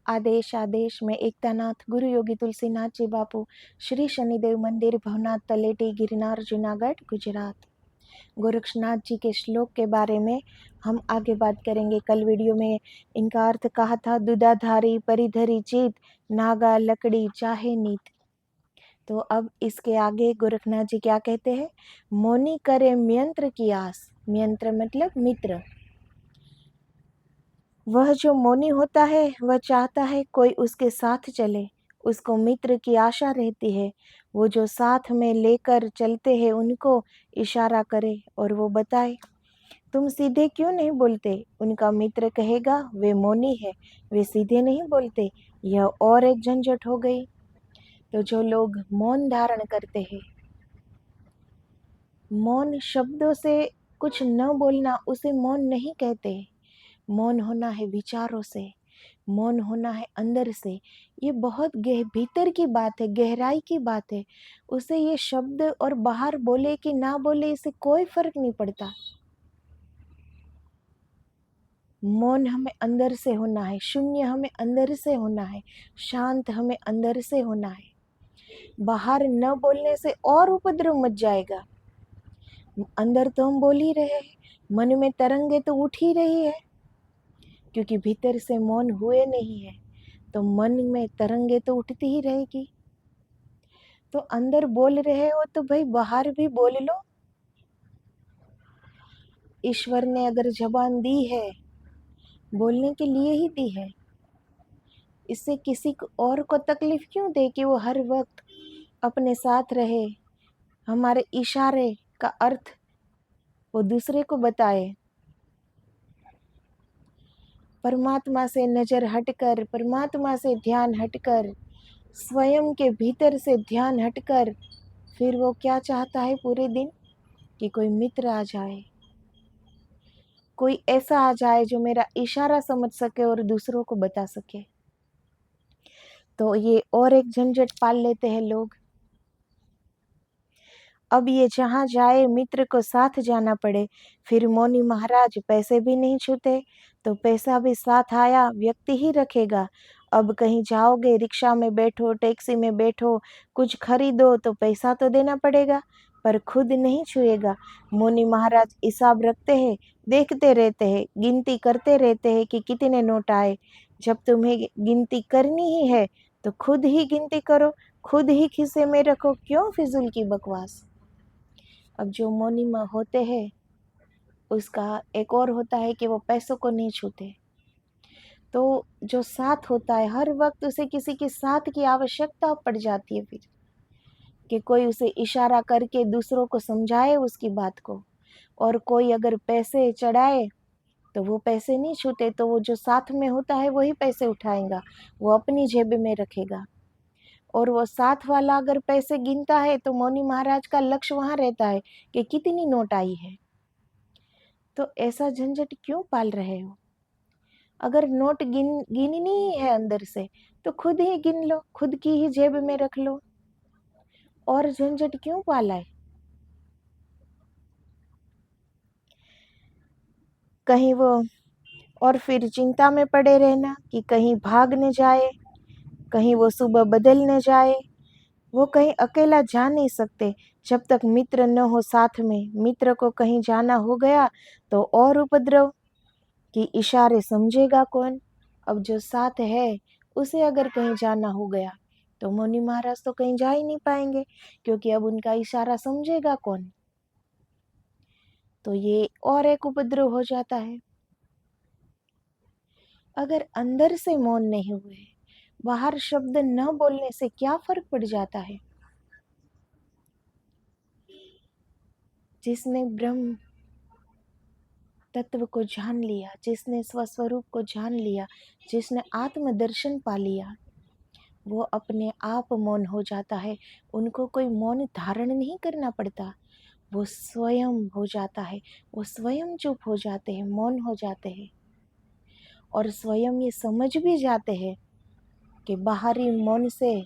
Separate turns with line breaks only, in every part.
आदेश आदेश में एकतानाथ गुरु योगी तुलसीनाथ जी बापू, श्री शनिदेव मंदिर, भवनाथ तलेटी, गिरनार, जूनागढ़, गुजरात। गोरक्षनाथ जी के श्लोक के बारे में हम आगे बात करेंगे। कल वीडियो में इनका अर्थ कहा था, दुदाधारी परिधरी चित, नागा लकड़ी चाहे नीत। तो अब इसके आगे गोरखनाथ जी क्या कहते हैं, मोनी करे म्यंत्र की आस। म्यंत्र मतलब मित्र। वह जो मौनी होता है वह चाहता है कोई उसके साथ चले, उसको मित्र की आशा रहती है। वो जो साथ में लेकर चलते हैं उनको इशारा करे और वो बताए, तुम सीधे क्यों नहीं बोलते। उनका मित्र कहेगा वे मौनी है, वे सीधे नहीं बोलते। यह और एक झंझट हो गई। तो जो लोग मौन धारण करते हैं, मौन शब्दों से कुछ न बोलना, उसे मौन नहीं कहते। मौन होना है विचारों से, मौन होना है अंदर से। ये बहुत भीतर की बात है, गहराई की बात है। उसे ये शब्द और बाहर बोले कि ना बोले, इससे कोई फर्क नहीं पड़ता। मौन हमें अंदर से होना है, शून्य हमें अंदर से होना है, शांत हमें अंदर से होना है। बाहर न बोलने से और उपद्रव मच जाएगा। अंदर तो हम बोल ही रहे हैं, मन में तरंगे तो उठ ही रही है, क्योंकि भीतर से मौन हुए नहीं है तो मन में तरंगे तो उठती ही रहेगी। तो अंदर बोल रहे हो तो भाई बाहर भी बोल लो। ईश्वर ने अगर जबान दी है, बोलने के लिए ही दी है। इससे किसी और को तकलीफ क्यों दे कि वो हर वक्त अपने साथ रहे, हमारे इशारे का अर्थ वो दूसरे को बताए। परमात्मा से नजर हटकर, परमात्मा से ध्यान हटकर, स्वयं के भीतर से ध्यान हटकर, फिर वो क्या चाहता है पूरे दिन, कि कोई मित्र आ जाए, कोई ऐसा आ जाए जो मेरा इशारा समझ सके और दूसरों को बता सके। तो ये और एक झंझट पाल लेते हैं लोग। अब ये जहाँ जाए मित्र को साथ जाना पड़े। फिर मौनी महाराज पैसे भी नहीं छूते, तो पैसा भी साथ आया व्यक्ति ही रखेगा। अब कहीं जाओगे, रिक्शा में बैठो, टैक्सी में बैठो, कुछ खरीदो तो पैसा तो देना पड़ेगा, पर खुद नहीं छुएगा। मौनी महाराज हिसाब रखते हैं, देखते रहते हैं, गिनती करते रहते हैं कि कितने नोट आए। जब तुम्हें गिनती करनी ही है तो खुद ही गिनती करो, खुद ही खिस्से में रखो, क्यों फिजूल की बकवास। अब जो मौनी में होते हैं उसका एक और होता है कि वो पैसों को नहीं छूते। तो जो साथ होता है, हर वक्त उसे किसी के साथ की आवश्यकता पड़ जाती है, फिर कि कोई उसे इशारा करके दूसरों को समझाए उसकी बात को। और कोई अगर पैसे चढ़ाए तो वो पैसे नहीं छूते, तो वो जो साथ में होता है वही पैसे उठाएगा, वो अपनी जेब में रखेगा। और वो साथ वाला अगर पैसे गिनता है तो मौनी महाराज का लक्ष्य वहां रहता है कि कितनी नोट आई है। तो ऐसा झंझट क्यों पाल रहे हो। अगर नोट गिननी ही है अंदर से तो खुद ही गिन लो, खुद की ही जेब में रख लो, और झंझट क्यों पाला है। कहीं वो और फिर चिंता में पड़े रहना कि कहीं भाग न जाए, कहीं वो सुबह बदल न जाए। वो कहीं अकेला जा नहीं सकते जब तक मित्र न हो साथ में। मित्र को कहीं जाना हो गया तो और उपद्रव, कि इशारे समझेगा कौन। अब जो साथ है उसे अगर कहीं जाना हो गया तो मौनी महाराज तो कहीं जा ही नहीं पाएंगे, क्योंकि अब उनका इशारा समझेगा कौन। तो ये और एक उपद्रव हो जाता है। अगर अंदर से मौन नहीं हुए, बाहर शब्द न बोलने से क्या फर्क पड़ जाता है। जिसने ब्रह्म तत्व को जान लिया, जिसने स्वस्वरूप को जान लिया, जिसने आत्म दर्शन पा लिया, वो अपने आप मौन हो जाता है। उनको कोई मौन धारण नहीं करना पड़ता, वो स्वयं हो जाता है। वो स्वयं चुप हो जाते हैं, मौन हो जाते हैं, और स्वयं ये समझ भी जाते हैं कि बाहरी मौन से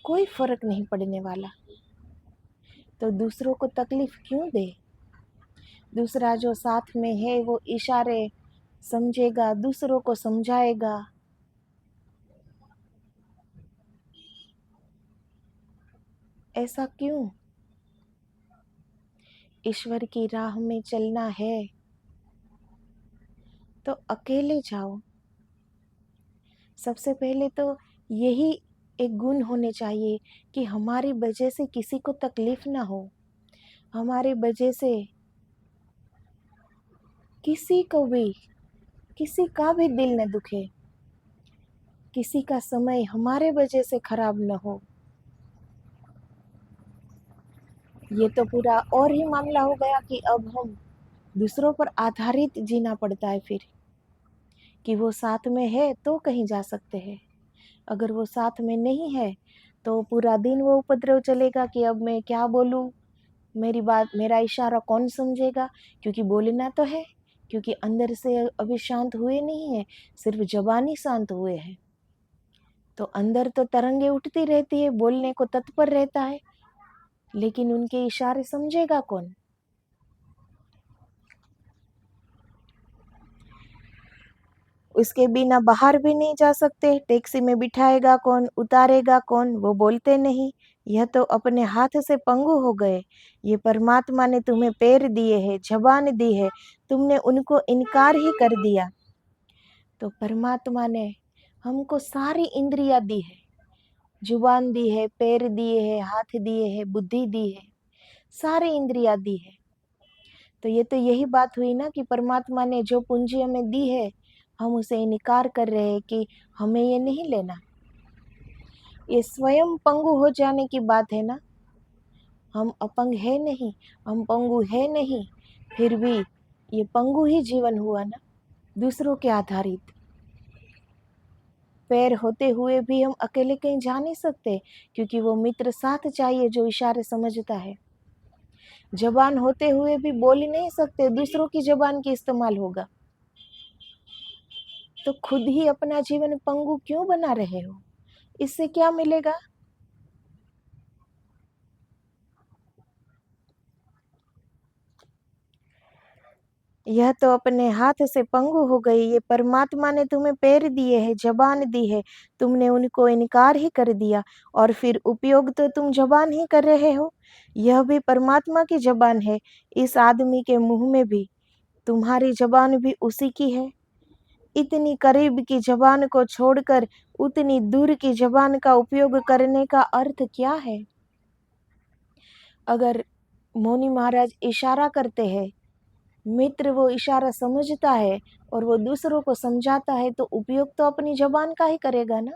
कोई फर्क नहीं पड़ने वाला, तो दूसरों को तकलीफ क्यों दे। दूसरा जो साथ में है वो इशारे समझेगा, दूसरों को समझाएगा। ऐसा क्यों? ईश्वर की राह में चलना है तो अकेले जाओ। सबसे पहले तो यही एक गुण होने चाहिए कि हमारी वजह से किसी को तकलीफ ना हो, हमारी वजह से किसी को भी, किसी का भी दिल न दुखे, किसी का समय हमारे वजह से खराब न हो। ये तो पूरा और ही मामला हो गया कि अब हम दूसरों पर आधारित जीना पड़ता है फिर, कि वो साथ में है तो कहीं जा सकते हैं, अगर वो साथ में नहीं है तो पूरा दिन वो उपद्रव चलेगा कि अब मैं क्या बोलूं, मेरी बात, मेरा इशारा कौन समझेगा, क्योंकि बोलना तो है, क्योंकि अंदर से अभी शांत हुए नहीं है, सिर्फ जबानी शांत हुए हैं। तो अंदर तो तरंगे उठती रहती है, बोलने को तत्पर रहता है, लेकिन उनके इशारे समझेगा कौन? उसके बिना बाहर भी नहीं जा सकते, टैक्सी में बिठाएगा कौन, उतारेगा कौन, वो बोलते नहीं। यह तो अपने हाथ से पंगु हो गए। ये परमात्मा ने तुम्हें पैर दिए हैं, जबान दी है, तुमने उनको इनकार ही कर दिया। तो परमात्मा ने हमको सारी इंद्रियां दी है, जुबान दी है, पैर दिए है, हाथ दिए है, बुद्धि दी है, सारी इंद्रियां दी है। तो ये तो यही बात हुई ना कि परमात्मा ने जो पूंजी हमें दी है, हम उसे इनकार कर रहे हैं कि हमें ये नहीं लेना। ये स्वयं पंगु हो जाने की बात है ना। हम अपंग है नहीं, हम पंगु है नहीं, फिर भी ये पंगु ही जीवन हुआ ना, दूसरों के आधारित। पैर होते हुए भी हम अकेले कहीं जा नहीं सकते, क्योंकि वो मित्र साथ चाहिए जो इशारे समझता है। जबान होते हुए भी बोल ही नहीं सकते, दूसरों की जबान की इस्तेमाल होगा। तो खुद ही अपना जीवन पंगु क्यों बना रहे हो? इससे क्या मिलेगा? यह तो अपने हाथ से पंगु हो गई। ये परमात्मा ने तुम्हें पैर दिए हैं, जबान दी है, तुमने उनको इनकार ही कर दिया, और फिर उपयोग तो तुम जबान ही कर रहे हो। यह भी परमात्मा की जबान है, इस आदमी के मुंह में भी तुम्हारी जबान भी उसी की है। इतनी करीब की जबान को छोड़कर उतनी दूर की जबान का उपयोग करने का अर्थ क्या है? अगर मौनी महाराज इशारा करते हैं, मित्र वो इशारा समझता है और वो दूसरों को समझाता है, तो उपयोग तो अपनी जबान का ही करेगा ना।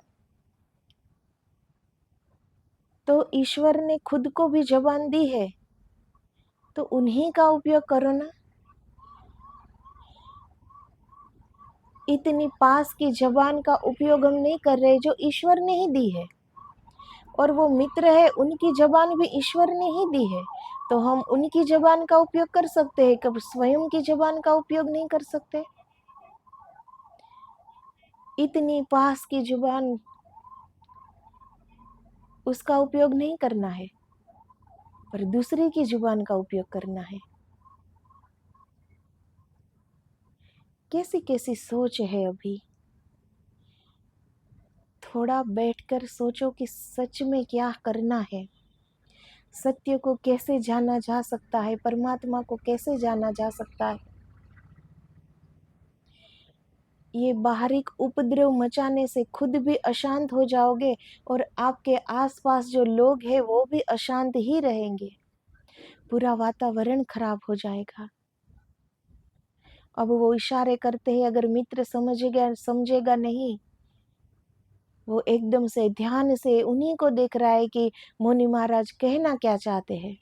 तो ईश्वर ने खुद को भी जबान दी है, तो उन्हीं का उपयोग करो ना। इतनी पास की जबान का उपयोग हम नहीं कर रहे जो ईश्वर ने ही दी है, और वो मित्र है, उनकी जबान भी ईश्वर ने ही दी है, तो हम उनकी जबान का उपयोग कर सकते हैं, कब स्वयं की जबान का उपयोग नहीं कर सकते? इतनी पास की जुबान, उसका उपयोग नहीं करना है, पर दूसरे की जुबान का उपयोग करना है। कैसी कैसी सोच है अभी। थोड़ा बैठकर सोचो कि सच में क्या करना है, सत्य को कैसे जाना जा सकता है, परमात्मा को कैसे जाना जा सकता है। ये बाहरिक उपद्रव मचाने से खुद भी अशांत हो जाओगे, और आपके आसपास जो लोग हैं वो भी अशांत ही रहेंगे, पूरा वातावरण खराब हो जाएगा। अब वो इशारे करते हैं, अगर मित्र समझेगा समझेगा नहीं, वो एकदम से ध्यान से उन्हीं को देख रहा है कि मौनी महाराज कहना क्या चाहते हैं।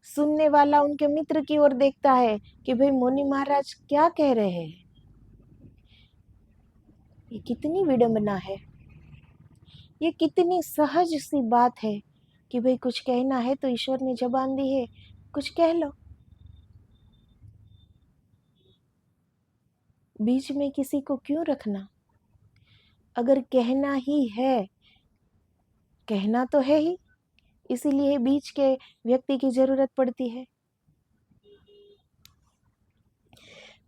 सुनने वाला उनके मित्र की ओर देखता है कि भाई मौनी महाराज क्या कह रहे हैं। ये कितनी विडंबना है, ये कितनी सहज सी बात है कि भाई कुछ कहना है तो ईश्वर ने जबान दी है, कुछ कह लो। बीच में किसी को क्यों रखना? अगर कहना ही है, कहना तो है ही, इसीलिए बीच के व्यक्ति की जरूरत पड़ती है।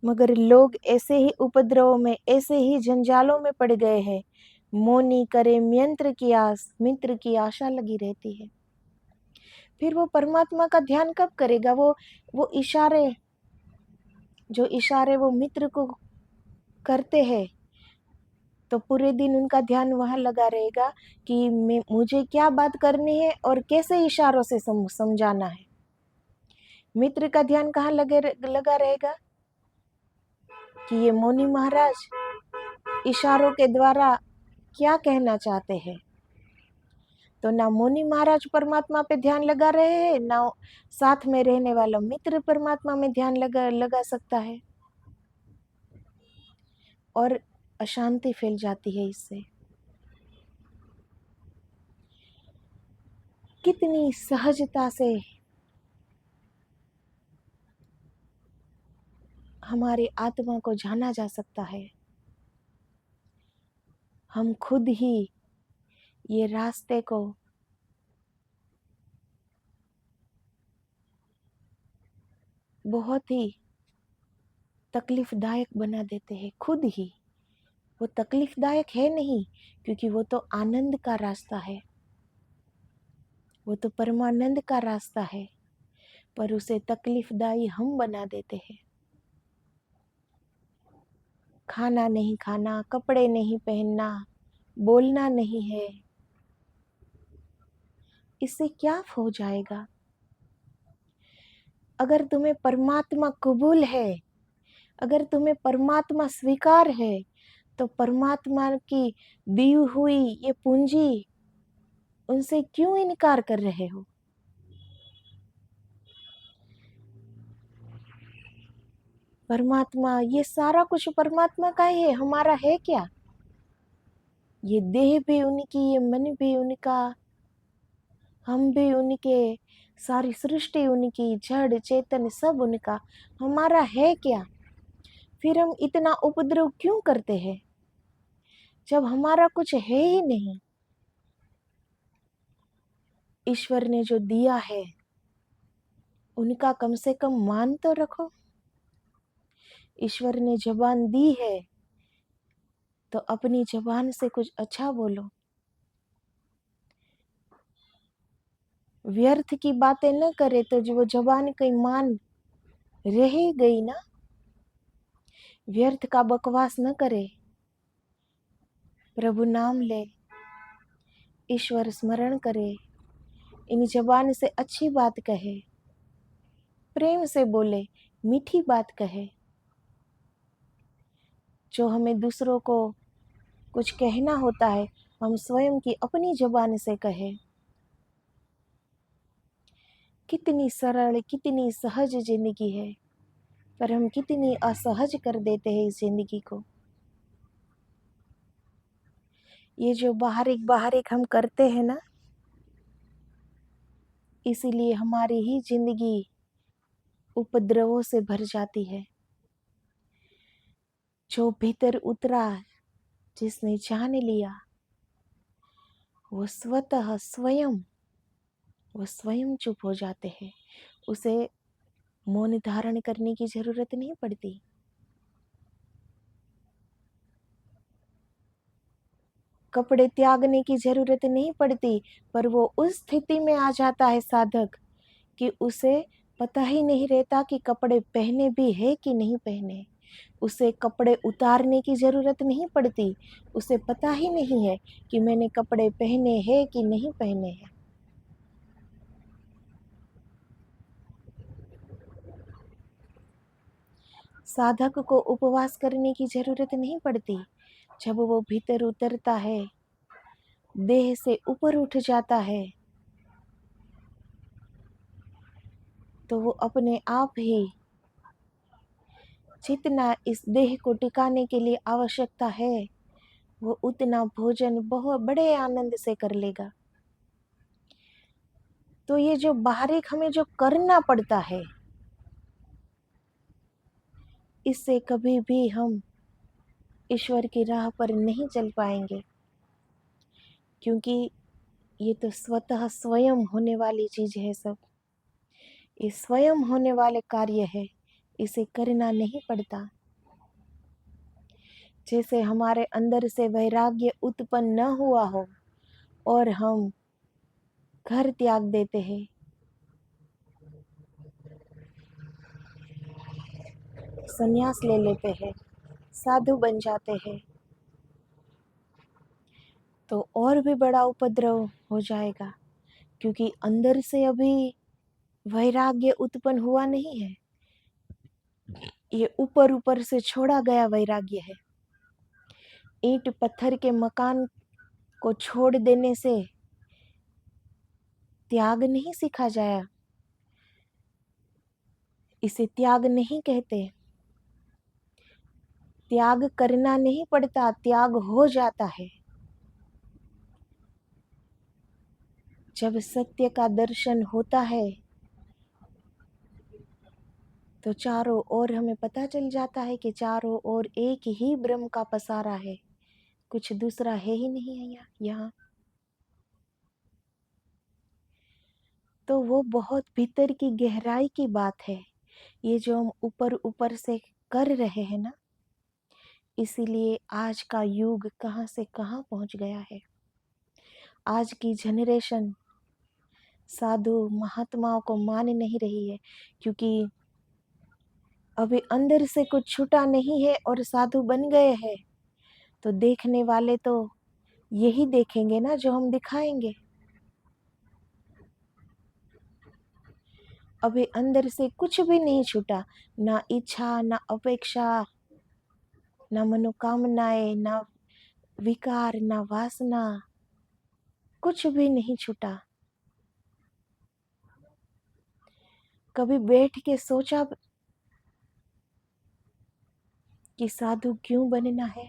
मगर लोग ऐसे ही उपद्रव में, ऐसे ही जंजालों में पड़ गए हैं। मौनी करे मित्र की आस, मित्र की आशा लगी रहती है। फिर वो परमात्मा का ध्यान कब करेगा? वो इशारे, जो इशारे वो मित्र को करते हैं, तो पूरे दिन उनका ध्यान वहां लगा रहेगा कि मुझे क्या बात करनी है और कैसे इशारों से समझाना है। मित्र का ध्यान कहाँ लगा रहेगा कि ये मौनी महाराज इशारों के द्वारा क्या कहना चाहते हैं। तो ना मौनी महाराज परमात्मा पे ध्यान लगा रहे हैं, ना साथ में रहने वाला मित्र परमात्मा में ध्यान लगा सकता है, और अशांति फैल जाती है इससे। कितनी सहजता से हमारी आत्मा को जाना जा सकता है। हम खुद ही ये रास्ते को बहुत ही तकलीफदायक बना देते हैं, खुद ही। वो तकलीफदायक है नहीं, क्योंकि वो तो आनंद का रास्ता है, वो तो परमानंद का रास्ता है, पर उसे तकलीफदायी हम बना देते हैं। खाना नहीं खाना, कपड़े नहीं पहनना, बोलना नहीं है, इससे क्या हो जाएगा? अगर तुम्हें परमात्मा कबूल है, अगर तुम्हें परमात्मा स्वीकार है, तो परमात्मा की दी हुई ये पूंजी, उनसे क्यों इनकार कर रहे हो? परमात्मा, ये सारा कुछ परमात्मा का ही है, हमारा है क्या? ये देह भी उनकी, ये मन भी उनका, हम भी उनके, सारी सृष्टि उनकी, जड़ चेतन सब उनका, हमारा है क्या? फिर हम इतना उपद्रव क्यों करते हैं जब हमारा कुछ है ही नहीं? ईश्वर ने जो दिया है उनका कम से कम मान तो रखो। ईश्वर ने जबान दी है तो अपनी जबान से कुछ अच्छा बोलो। व्यर्थ की बातें न करे तो जो वो जबान कहीं मान रह ही गई ना। व्यर्थ का बकवास न करे, प्रभु नाम ले, ईश्वर स्मरण करे, इन जबान से अच्छी बात कहे, प्रेम से बोले, मीठी बात कहे। जो हमें दूसरों को कुछ कहना होता है, हम स्वयं की अपनी जबान से कहे। कितनी सरल, कितनी सहज जिंदगी है, पर हम कितनी असहज कर देते हैं इस जिंदगी को। ये जो बाहरिक हम करते हैं ना, इसीलिए हमारी ही जिंदगी उपद्रवों से भर जाती है। जो भीतर उतरा, जिसने जान लिया, वो स्वतः स्वयं चुप हो जाते हैं। उसे मौन धारण करने की जरूरत नहीं पड़ती। कपड़े त्यागने की जरूरत नहीं पड़ती, पर वो उस स्थिति में आ जाता है साधक कि उसे पता ही नहीं रहता कि कपड़े पहने भी है कि नहीं पहने। उसे कपड़े उतारने की जरूरत नहीं पड़ती, उसे पता ही नहीं है कि मैंने कपड़े पहने हैं कि नहीं पहने हैं। साधक को उपवास करने की जरूरत नहीं पड़ती। जब वो भीतर उतरता है, देह से ऊपर उठ जाता है, तो वो अपने आप ही जितना इस देह को टिकाने के लिए आवश्यकता है, वो उतना भोजन बहुत बड़े आनंद से कर लेगा। तो ये जो बाहरिक हमें जो करना पड़ता है, इससे कभी भी हम ईश्वर की राह पर नहीं चल पाएंगे, क्योंकि ये तो स्वतः स्वयं होने वाली चीज है। सब ये स्वयं होने वाले कार्य है, इसे करना नहीं पड़ता। जैसे हमारे अंदर से वैराग्य उत्पन्न न हुआ हो और हम घर त्याग देते हैं, संन्यास ले लेते हैं, साधु बन जाते हैं, तो और भी बड़ा उपद्रव हो जाएगा, क्योंकि अंदर से अभी वैराग्य उत्पन्न हुआ नहीं है। ये ऊपर ऊपर से छोड़ा गया वैराग्य है। ईंट पत्थर के मकान को छोड़ देने से त्याग नहीं सीखा जाया, इसे त्याग नहीं कहते। त्याग करना नहीं पड़ता, त्याग हो जाता है। जब सत्य का दर्शन होता है तो चारों ओर हमें पता चल जाता है कि चारों ओर एक ही ब्रह्म का पसारा है, कुछ दूसरा है ही नहीं है यहाँ। तो वो बहुत भीतर की गहराई की बात है, ये जो हम ऊपर ऊपर से कर रहे हैं ना, इसीलिए आज का युग कहाँ से कहाँ पहुँच गया है। आज की जनरेशन साधु महात्माओं को मान नहीं रही है, क्योंकि अभी अंदर से कुछ छूटा नहीं है और साधु बन गए हैं, तो देखने वाले तो यही देखेंगे ना जो हम दिखाएंगे। अभी अंदर से कुछ भी नहीं छूटा, ना इच्छा, ना अपेक्षा, ना मनोकामनाएं, ना विकार, ना वासना, कुछ भी नहीं छूटा। कभी बैठ के सोचा कि साधु क्यों बनना है?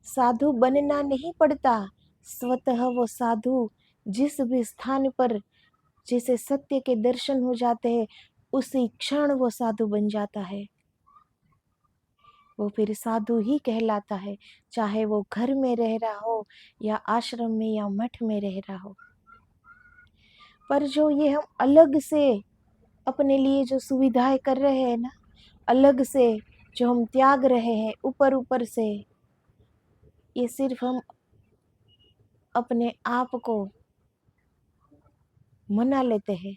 साधु बनना नहीं पड़ता, स्वतः वो साधु जिस भी स्थान पर जैसे सत्य के दर्शन हो जाते हैं, उसी क्षण वो साधु बन जाता है। वो फिर साधु ही कहलाता है, चाहे वो घर में रह रहा हो या आश्रम में या मठ में रह रहा हो। पर जो ये हम अलग से अपने लिए जो सुविधाएं कर रहे हैं ना, अलग से जो हम त्याग रहे हैं ऊपर ऊपर से, ये सिर्फ हम अपने आप को मना लेते हैं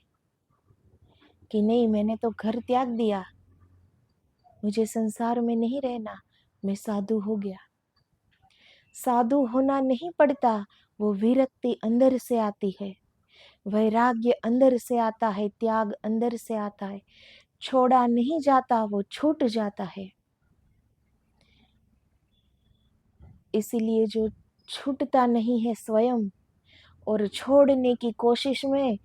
कि नहीं, मैंने तो घर त्याग दिया, मुझे संसार में नहीं रहना, मैं साधु हो गया। साधु होना नहीं पड़ता, वो विरक्ति अंदर से आती है, वैराग्य अंदर से आता है, त्याग अंदर से आता है। छोड़ा नहीं जाता, वो छूट जाता है। इसीलिए जो छूटता नहीं है स्वयं, और छोड़ने की कोशिश में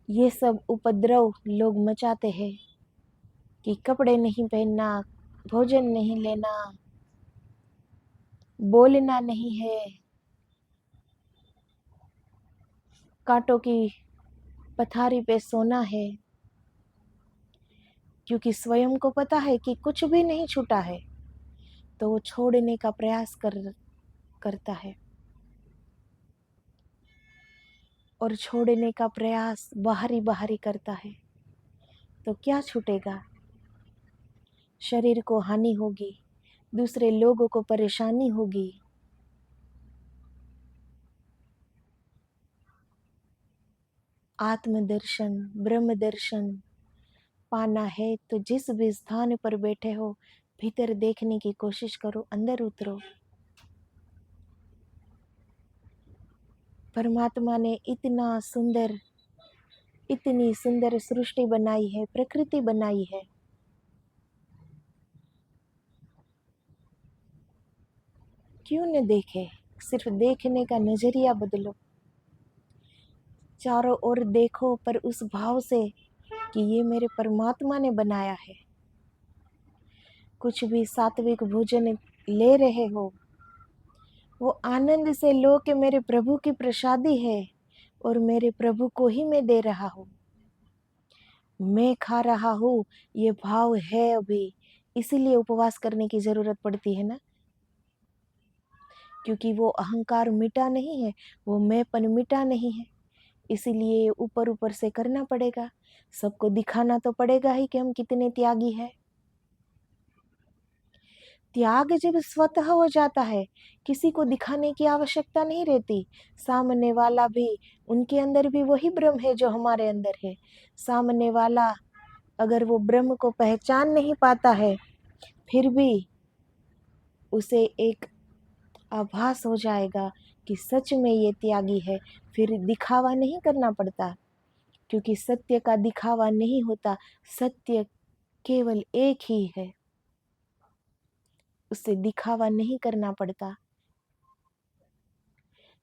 ये सब उपद्रव लोग मचाते हैं कि कपड़े नहीं पहनना, भोजन नहीं लेना, बोलना नहीं है, कांटों की पथारी पे सोना है, क्योंकि स्वयं को पता है कि कुछ भी नहीं छूटा है, तो वो छोड़ने का प्रयास करता है। और छोड़ने का प्रयास बाहरी बाहरी करता है, तो क्या छूटेगा? शरीर को हानि होगी, दूसरे लोगों को परेशानी होगी। आत्मदर्शन, ब्रह्म दर्शन पाना है तो जिस भी स्थान पर बैठे हो, भीतर देखने की कोशिश करो, अंदर उतरो। परमात्मा ने इतनी सुंदर सृष्टि बनाई है, प्रकृति बनाई है। क्यों न देखे? सिर्फ देखने का नजरिया बदलो, चारों ओर देखो, पर उस भाव से कि ये मेरे परमात्मा ने बनाया है। कुछ भी सात्विक भोजन ले रहे हो, वो आनंद से लो कि मेरे प्रभु की प्रसादी है और मेरे प्रभु को ही मैं दे रहा हूँ, मैं खा रहा हूँ, ये भाव है अभी। इसीलिए उपवास करने की जरूरत पड़ती है ना, क्योंकि वो अहंकार मिटा नहीं है, वो मैंपन मिटा नहीं है। इसीलिए ऊपर ऊपर से करना पड़ेगा, सबको दिखाना तो पड़ेगा ही कि हम कितने त्यागी हैं। त्याग जब स्वतः हो जाता है, किसी को दिखाने की आवश्यकता नहीं रहती। सामने वाला भी, उनके अंदर भी वही ब्रह्म है जो हमारे अंदर है। सामने वाला अगर वो ब्रह्म को पहचान नहीं पाता है, फिर भी उसे एक आभास हो जाएगा कि सच में ये त्यागी है। फिर दिखावा नहीं करना पड़ता, क्योंकि सत्य का दिखावा नहीं होता। सत्य केवल एक ही है, उससे दिखावा नहीं करना पड़ता।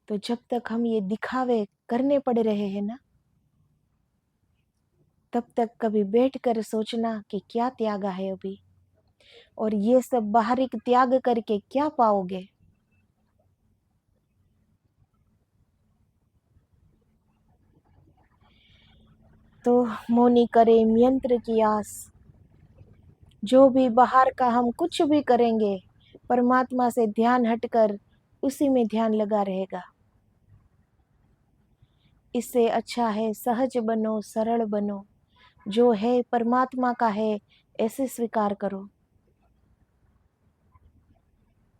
तो जब तक हम ये दिखावे करने पड़ रहे हैं ना, तब तक कभी बैठकर सोचना कि क्या त्यागा है अभी, और ये सब बाहरी त्याग करके क्या पाओगे। तो मौनी करे यंत्र की आस, जो भी बाहर का हम कुछ भी करेंगे, परमात्मा से ध्यान हटकर उसी में ध्यान लगा रहेगा। इससे अच्छा है सहज बनो, सरल बनो। जो है परमात्मा का है, ऐसे स्वीकार करो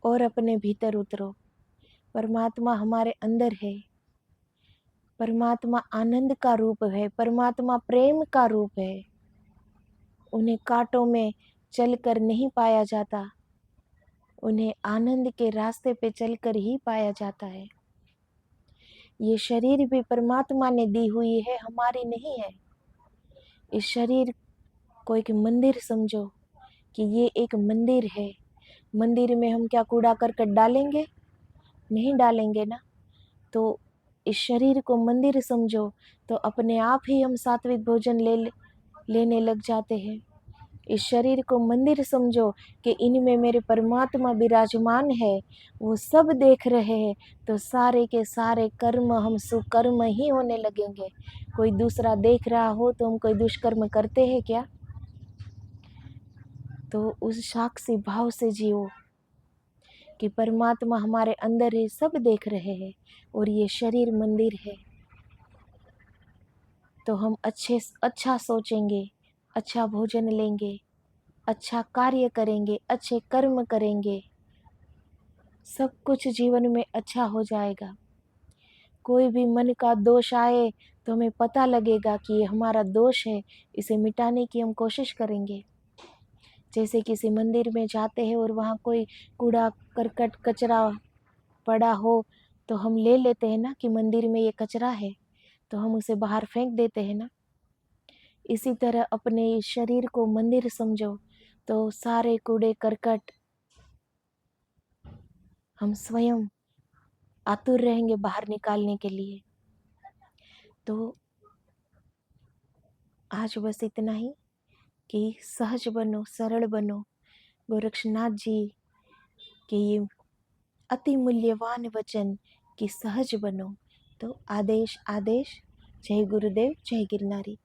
और अपने भीतर उतरो। परमात्मा हमारे अंदर है। परमात्मा आनंद का रूप है, परमात्मा प्रेम का रूप है। उन्हें कांटों में चलकर नहीं पाया जाता, उन्हें आनंद के रास्ते पे चलकर ही पाया जाता है। ये शरीर भी परमात्मा ने दी हुई है, हमारी नहीं है। इस शरीर को एक मंदिर समझो कि ये एक मंदिर है। मंदिर में हम क्या कूड़ा करकट डालेंगे? नहीं डालेंगे ना। तो इस शरीर को मंदिर समझो, तो अपने आप ही हम सात्विक भोजन लेने लग जाते हैं। इस शरीर को मंदिर समझो कि इनमें मेरे परमात्मा विराजमान है, वो सब देख रहे हैं, तो सारे के सारे कर्म हम सुकर्म ही होने लगेंगे। कोई दूसरा देख रहा हो तो हम कोई दुष्कर्म करते हैं क्या? तो उस साक्षी भाव से जियो कि परमात्मा हमारे अंदर है, सब देख रहे हैं, और ये शरीर मंदिर है। तो हम अच्छा सोचेंगे, अच्छा भोजन लेंगे, अच्छा कार्य करेंगे, अच्छे कर्म करेंगे, सब कुछ जीवन में अच्छा हो जाएगा। कोई भी मन का दोष आए तो हमें पता लगेगा कि ये हमारा दोष है, इसे मिटाने की हम कोशिश करेंगे। जैसे किसी मंदिर में जाते हैं और वहाँ कोई कूड़ा करकट कचरा पड़ा हो, तो हम ले लेते हैं ना कि मंदिर में ये कचरा है, तो हम उसे बाहर फेंक देते हैं ना। इसी तरह अपने इस शरीर को मंदिर समझो, तो सारे कूड़े करकट हम स्वयं आतुर रहेंगे बाहर निकालने के लिए। तो आज बस इतना ही कि सहज बनो, सरल बनो। गोरक्षनाथ जी के ये अति मूल्यवान वचन कि सहज बनो। तो आदेश आदेश। जय गुरुदेव, जय गिरनारी।